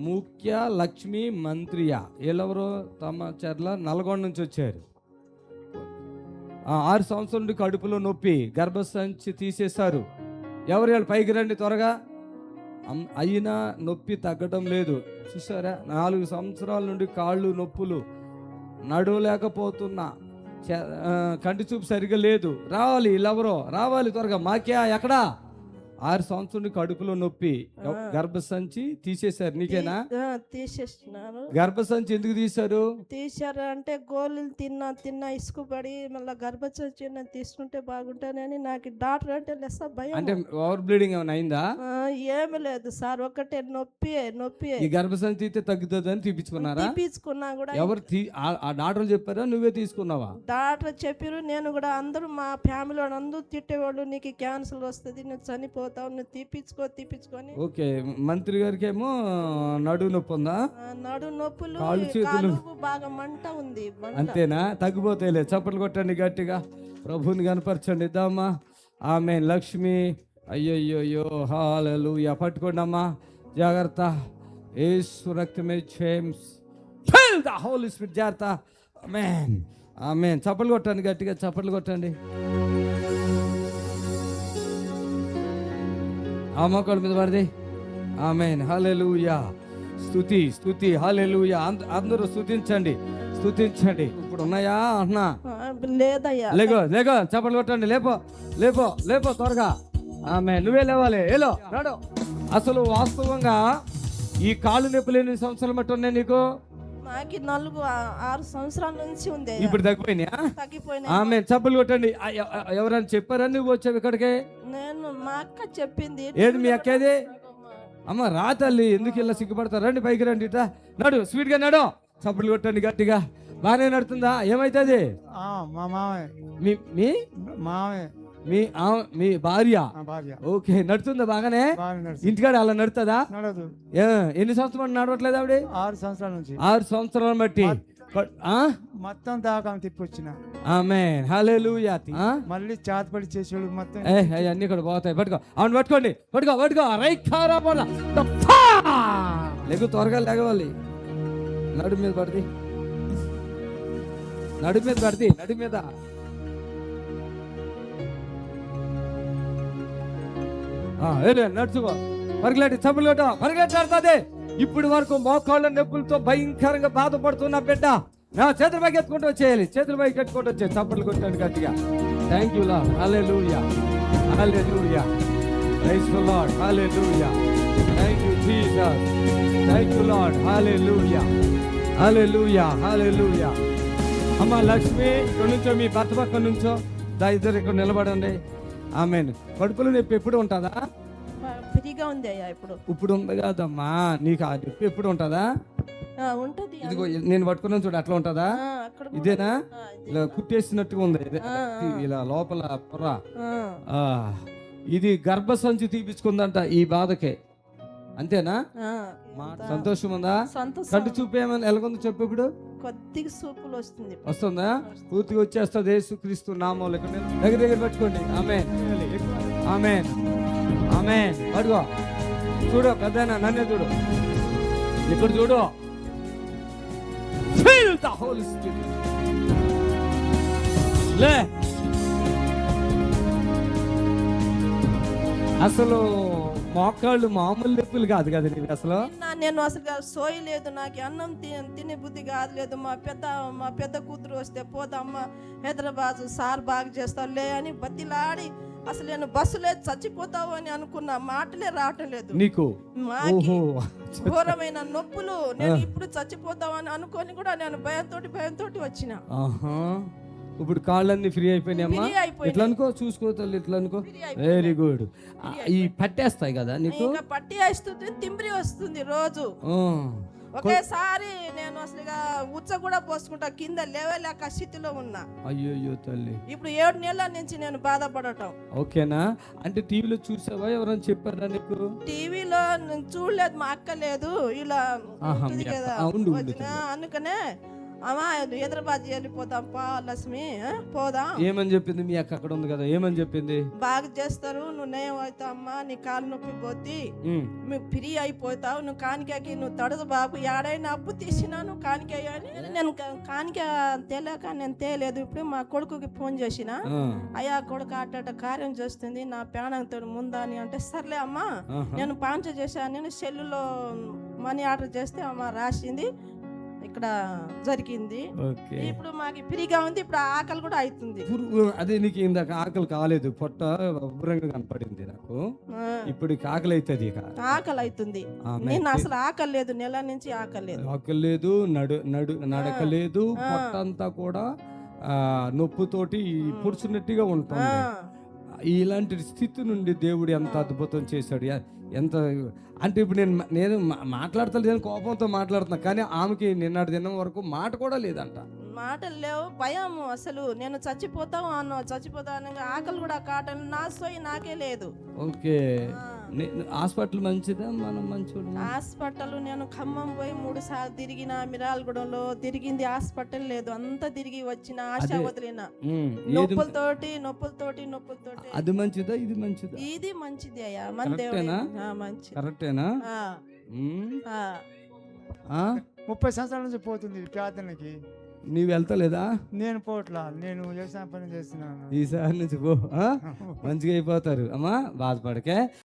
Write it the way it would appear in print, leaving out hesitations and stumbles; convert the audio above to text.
ముఖ్య లక్ష్మి మంత్రియ వీళ్ళెవరు తమ చర్ల నల్గొండ నుంచి వచ్చారు. 6 సంవత్సరాల నుండి కడుపులో నొప్పి, గర్భసంచి తీసేశారు. ఎవరు వీళ్ళు పైకి రండి త్వరగా. అయినా నొప్పి తగ్గడం లేదు. చూసారా, 4 సంవత్సరాల నుండి కాళ్ళు నొప్పులు, నడవలేకపోతున్నా, కంటి చూపు సరిగా లేదు. రావాలి వీళ్ళెవరో, రావాలి త్వరగా. మాక్యా ఎక్కడా? 6 సంవత్సరం నుండి కడుపులో నొప్పి, గర్భసంచి తీసేశారు. నీకేనా? తీసేస్తున్నారు. గర్భసంచి ఎందుకు తీశారు? తీశారు అంటే గోళీలు తిన్నా ఇసుకుపడి మళ్ళీ గర్భసంచి తీసుకుంటే బాగుంటానని నాకు డాక్టర్ అంటే లెస్స భయం. అంటే ఓవర్ బ్లీడింగ్ ఏమైనా అయిందా? ఏమి లేదు సార్, ఒకటే నొప్పి. ఈ గర్భసంచి తీస్తే తగ్గుతుంది అని తీపించుకున్నారా? తీపించుకున్నా కూడా. ఎవరు ఆ డాక్టర్ చెప్పారా, నువ్వే తీసుకున్నావా? డాక్టర్ చెప్పారు. నేను కూడా అందరూ మా ఫ్యామిలీ అందరూ తిట్టేవాళ్ళు, నీకు క్యాన్సర్ వస్తుంది, నువ్వు చనిపోతావు, నువ్వు తీపించుకొని. ఓకే, మంత్రి గారికి ఏమో నడు నొప్పి ఉందా? నడు నొప్పులు, కాళ్ళు చేతులు బాగా మంట ఉంది. అంతేనా? తగ్గిపోతాయిలే. చప్పట్లు కొట్టండి గట్టిగా, ప్రభువుని కనపరచండి. ఇద్దామా. ఆమె లక్ష్మి. అయ్యయ్యో, హల్లెలూయా. పట్టుకోండి అమ్మా, జాగ్రత్త. యేసు రక్తమే చేమ్స్ ఫిల్ ద హోలీ స్పిరిట్. జాగ్రత్త. ఆమేన్, ఆమేన్. చప్పట్లు కొట్టండి గట్టిగా, చప్పట్లు కొట్టండి. ఆ మోకాళ్ళ మీద పడితే ఆమేన్, హల్లెలూయా. స్తుతి స్తుతి, హల్లెలూయా. అందరూ స్తుతించండి, స్తుతించండి. ఇప్పుడు ఉన్నాయా అన్నా? లేదయ్యా. లేగో చప్పట్లు కొట్టండి. లేపో త్వరగా. ఆమేన్. నువ్వే లేవాలి. ఏలో రాడు. అసలు వాస్తవంగా ఈ కాళ్ళు నొప్పులు ఎన్ని సంవత్సరాలు బట్టి ఉన్నాయి నీకు? నాకు 6 సంవత్సరాల నుంచి ఉంది. ఇప్పుడు తగ్గిపోయినాయా? తగ్గిపోయినా. ఆమె చప్పట్లు కొట్టండి. ఎవరైనా చెప్పారా నువ్వు వచ్చావు ఇక్కడికి? నేను, మా అక్క చెప్పింది. ఏది మీ అక్కేది? అమ్మ రా తల్లి, ఎందుకు ఇలా సిగ్గుపడతారు? రండి పైకి రండి. ఇట్లా నడు, స్వీట్ గా నడు. చప్పట్లు కొట్టండి గట్టిగా. బాగానే నడుతుందా? ఏమైతుంది? మా మామయ్య. మీ భార్య? ఓకే, నడుతుందా బాగానే? ఇంటికాడ అలా నడుతుందా? ఎన్ని సంవత్సరాలు నడవట్లేదు ఆవిడ? 6 సంవత్సరాల నుంచి. 6 సంవత్సరాలను బట్టి మొత్తం దాకా తిప్పొచ్చిన. ఆమేన్, హల్లెలూయా. మళ్ళీ చేతపడి చేసేవాడు మొత్తం. అన్ని ఇక్కడ పోతాయి. పట్టుకో, అవును పట్టుకోండి. పట్టుకో. రైకారా పోలా. లేకు, త్వరగా లేగవాలి. నడు మీద పడితే, నడు మీద నడుచుకో. పరిగెట్టి చప్పులు కొట్ట, పరిగెట్టాడుతుంది. ఇప్పుడు వరకు మోకాళ్ళ నొప్పులతో భయంకరంగా బాధపడుతున్నా బిడ్డ, నా చేతుల పైకి ఎత్తుకుంటూ వచ్చేయాలి. చేతుల పైకి ఎత్తుకుంటూ వచ్చే. చప్పట్లు కొట్టాడు గట్టిగా. Thank you Lord, hallelujah, hallelujah, praise the Lord, hallelujah, thank you Jesus, thank you Lord, hallelujah, hallelujah, hallelujah. అమ్మ లక్ష్మి, ఇక్కడ నుంచో మీ భర్త పక్కన నుంచో ఇద్దరు ఇక్కడ నిలబడండి. ఆమేన్. కడుపులో నొప్పి ఎప్పుడు ఉంటుందా? ఫ్రీగా ఉంది అయ్యా. ఇప్పుడు ఉంది కదమ్మా. నీకు ఆ నొప్పి ఎప్పుడు ఉంటుందా? ఉంటది. ఇదిగో నేను పట్టుకున్నాను చూడు, అట్లా ఉంటుందా? ఇదేనా? ఇలా కుట్టేసినట్టుగా ఉంది ఇలా లోపల పొర. ఇది గర్భసంచి తీపించుకుందంట ఈ బాధకే. అంతేనా? సంతోషం ఉందా? కంటి చూపు ఏమైనా ఎలాగుందో చెప్పు. ఇప్పుడు కొద్దిగా సూపులు వస్తుందా? పూర్తిగా వచ్చేస్తుంది యేసుక్రీస్తు నామములో. దగ్గర పట్టుకోండి. ఆమేన్, ఆమేన్, ఆమేన్. పట్టుకో. చూడు పెద్దయినా, నన్నే చూడు, ఇక్కడ చూడు. Feel the Holy Spirit. లే. అసలు మోకాళ్ళు మామూలు నొప్పులు కాదు కదా నీకు అసలు. నేను అసలు సోయలేదు, నాకు అన్నం తినే బుద్ధి కాదులేదు. మా పెద్ద కూతురు వస్తే పోదమ్మ హైదరాబాద్ సార్ బాగా చేస్తావు లే అని బతిలాడి, అసలు నేను బస్సు లేదు చచ్చిపోతావు అని అనుకున్న, మాటలే రావటం లేదు నీకు. ఘోరమైన నొప్పులు. నేను ఇప్పుడు చచ్చిపోతావు అని అనుకొని కూడా నేను భయంతో వచ్చిన. ఇప్పుడు కాళ్ళన్నీ ఫ్రీ అయిపోయినాయమ్మా. ఇట్లా అనుకో, చూసుకో తల్లి, ఇట్లా అనుకో. Very good. ఈ పట్టేస్తాయి కదా నీకు? పట్టి వేస్తుంది, తిమ్మిరి వస్తుంది రోజు. ఒకేసారి నేను అసలు ఉచ్చ కూడా పోసుకుంటా, కింద లేవలేక స్థితిలో ఉన్నా. అయ్యో తల్లి, ఇప్పుడు 7 నెలల నుంచి నేను బాధపడటం. ఓకేనా? అంటే టీవీలో చూసావా? ఎవరైనా చెప్పారా నీకు? టీవీలో చూడలేదు, మా అక్క లేదు ఇలా కదా, అందుకనే అమ్మా హైదరాబాద్ వెళ్ళిపోదాం పా లక్ష్మి, పోదాం. ఏమని చెప్పింది మీ అక్క? అక్కడ ఉంది కదా, ఏమని చెప్పింది? బాగా చేస్తారు, నువ్వు నయం అవుతావు అమ్మా, నీ కాలు నొప్పి పోతే ఉమ్, నువ్వు ఫ్రీ అయిపోతావు, నువ్వు కానికకి నువ్వు తడదు బాబు, ఏడైనా అప్పు తీసినా నువ్వు కానిక అని. నేను కానిక తేలేక నేను తేలేదు. ఇప్పుడు మా కొడుకుకి ఫోన్ చేసిన, ఆ, అయ్యా కొడుకు అట్ట కార్యం చేస్తుంది, నా ప్రాణంతో ముందా అని అంటే, సర్లే అమ్మా నేను పాంచ చేశాను, నేను సెల్లులో మనీ ఆర్డర్ చేస్తే అమ్మ రాసింది, ఇక్కడ జరిగింది. ఓకే. ఇప్పుడు మాకు ఫ్రీగా ఉంది, ఇప్పుడు ఆకలి కూడా అవుతుంది. అదే నీకు ఇందాక ఆకలి కాలేదు, పొట్ట ఉబ్బరంగా కనపడింది నాకు. ఇప్పుడు ఇక ఆకలి అవుతుంది. ఇక ఆకలి అవుతుంది. నేను అసలు ఆకలి లేదు, నెల నుంచి ఆకలి లేదు. ఆకలి లేదు, నడక లేదు, పొట్ట అంతా కూడా నొప్పుతోటి పుడుచున్నట్టుగా ఉంటుంది. ఇలాంటి స్థితి నుండి దేవుడు ఎంత అద్భుతం చేశాడు. ఎంత అంటే ఇప్పుడు నేను మాట్లాడతలేదని కోపంతో మాట్లాడుతున్నా, కానీ ఆమెకి నిన్నటి దినం వరకు మాట కూడా లేదంట. మాటలు లేవు, భయం. అసలు నేను చచ్చిపోతావు అన్న, చచ్చిపోతాను, ఆకలి కూడా కాటను, నా సోయి నాకే లేదు. ఓకే. హాస్పిటల్ మంచిదా? మనం మంచోడు. హాస్పిటల్ నేను ఖమ్మం పోయి 3 సార్లు తిరిగిన, మిరాలగూడలో తిరిగింది, హాస్పిటల్ లేదు. అంతా తిరిగి వచ్చిన, ఆశ వదిలిన, నొప్పులతోటి. అది మంచిదా ఇది మంచిదా? ఇది మంచిది అయ్యా, మన దేవుడు మంచి. కరెక్టేనా? 30 సంవత్సరాల నుంచి పోతుంది ప్రార్థనకి. నీవు వెళ్తలేదా? నేను పోట్లా, నేను వ్యవసాయ పని చేస్తున్నాను. ఈసారి నుంచి పో, మంచిగా అయిపోతారు అమ్మా, బాధపడకే.